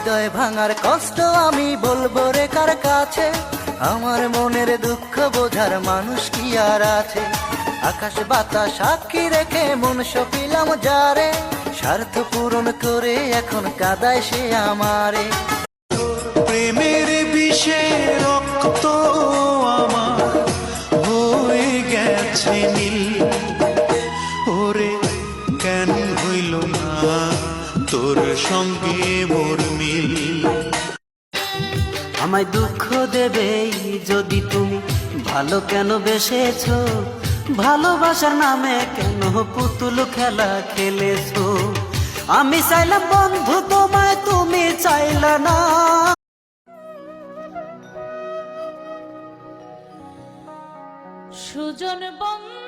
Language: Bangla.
হৃদয় ভাঙার কষ্ট আমি বলবো রে কার কাছে? আমার মনের দুঃখ বোঝার মানুষ কি আর আছে? আকাশ বাতাস সাক্ষী রেখে মন সপিলাম যারে, স্বার্থ পূরণ করে এখন কাঁদায় সে আমারে। প্রেমের বিষে রক্ত আমার হয়ে গেছে নীল, ওরে কেন হইল না তোর সঙ্গে মোর মিল। আমায় দুঃখ দেবে যদি তুমি ভালো কেন বেসেছো, ভালোবাসার নামে কেন পুতুল খেলা খেলেছো? আমি চাইলাম বন্ধু তোমায়, তুমি চাইলা না। সুজন বন্ধু